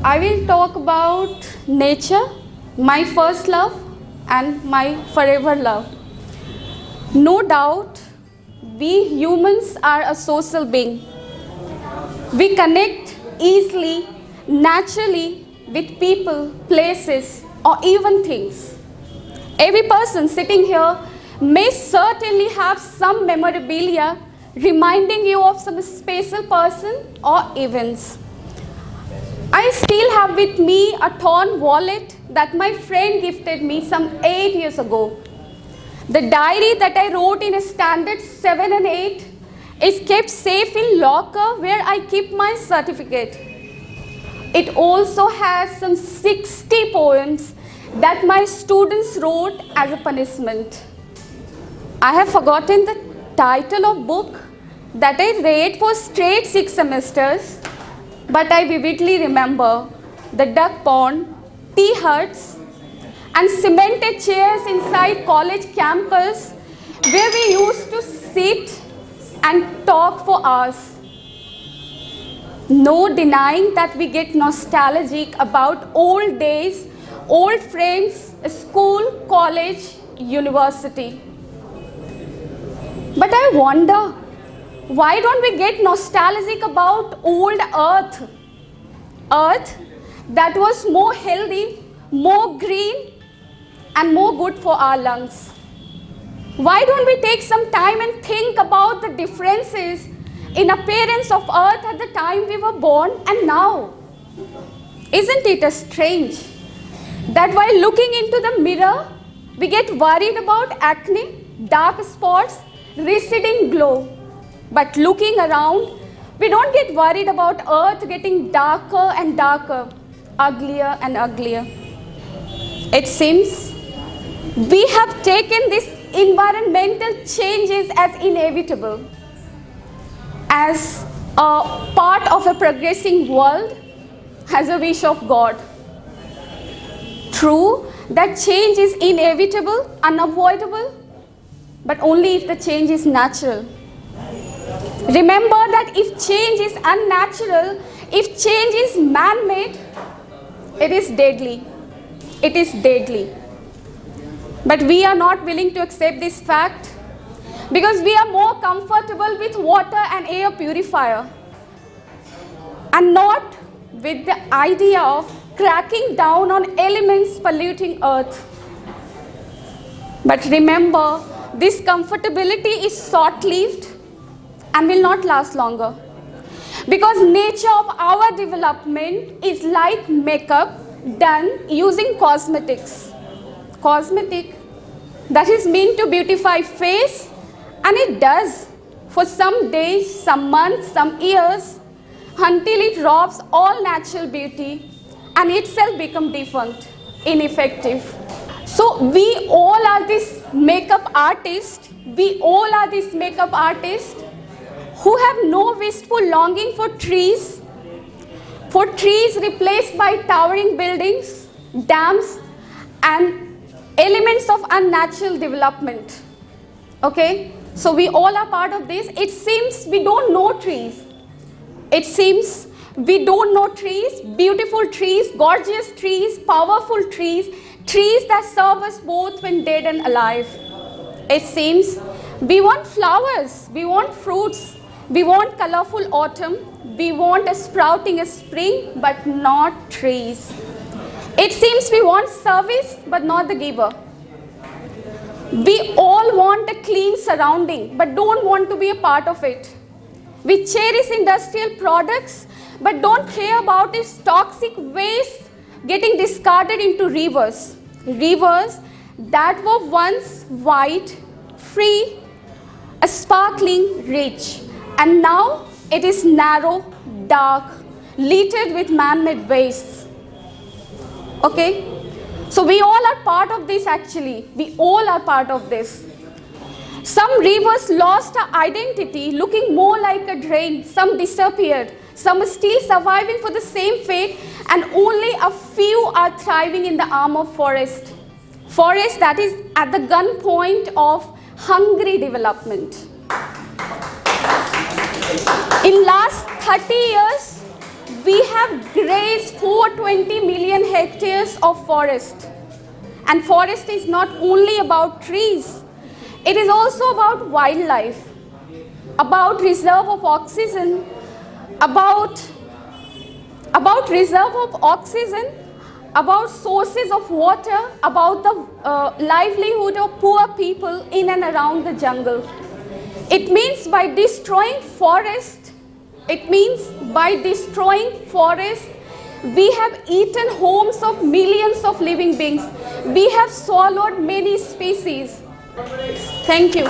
I will talk about nature, my first love and my forever love. No doubt, we humans are a social being. We connect easily, naturally with people, places, or even things. Every person sitting here may certainly have some memorabilia reminding you of some special person or events. I still have with me a torn wallet that my friend gifted me some 8 years ago. The diary that I wrote in standard 7 and 8 is kept safe in locker where I keep my certificate. It also has some 60 poems that my students wrote as a punishment. I have forgotten the title of book that I read for straight 6 semesters, but I vividly remember the duck pond, tea huts, and cemented chairs inside college campus where we used to sit and talk for hours. No denying that we get nostalgic about old days, old friends, school, college, university. But I wonder, why don't we get nostalgic about old earth? Earth that was more healthy, more green, and more good for our lungs. Why don't we take some time and think about the differences in appearance of earth at the time we were born and now? Isn't it strange that while looking into the mirror, we get worried about acne, dark spots, receding glow. But looking around, we don't get worried about earth getting darker and darker, uglier and uglier. It seems we have taken these environmental changes as inevitable, as a part of a progressing world, as a wish of God. True that change is inevitable, unavoidable, but only if the change is natural. Remember that if change is unnatural, if change is man-made, it is deadly. It is deadly. But we are not willing to accept this fact because we are more comfortable with water and air purifier and not with the idea of cracking down on elements polluting earth. But remember, this comfortability is short-lived and will not last longer. Because nature of our development is like makeup done using cosmetics. Cosmetic that is meant to beautify face, and it does for some days, some months, some years, until it robs all natural beauty and itself become defunct, ineffective. So we all are this makeup artist, we all are this makeup artist who have no wistful longing for trees replaced by towering buildings, dams, and elements of unnatural development. Okay? So we all are part of this. It seems we don't know trees. It seems we don't know trees, beautiful trees, gorgeous trees, powerful trees, trees that serve us both when dead and alive. It seems we want flowers, we want fruits, we want colorful autumn, we want a sprouting spring, but not trees. It seems we want service, but not the giver. We all want a clean surrounding, but don't want to be a part of it. We cherish industrial products, but don't care about its toxic waste getting discarded into rivers. Rivers that were once white, free, sparkling, rich. And now it is narrow, dark, littered with man-made wastes. Okay? So we all are part of this actually. We all are part of this. Some rivers lost their identity, looking more like a drain. Some disappeared. Some are still surviving for the same fate, and only a few are thriving in the arm of forest. Forest that is at the gunpoint of hungry development. In last 30 years, We have grazed 420 million hectares of forest. And forest is not only about trees, it is also about wildlife, about reserve of oxygen, about reserve of oxygen, about sources of water, about the livelihood of poor people in and around the jungle. It means by destroying forest, we have eaten homes of millions of living beings. We have swallowed many species. Thank you.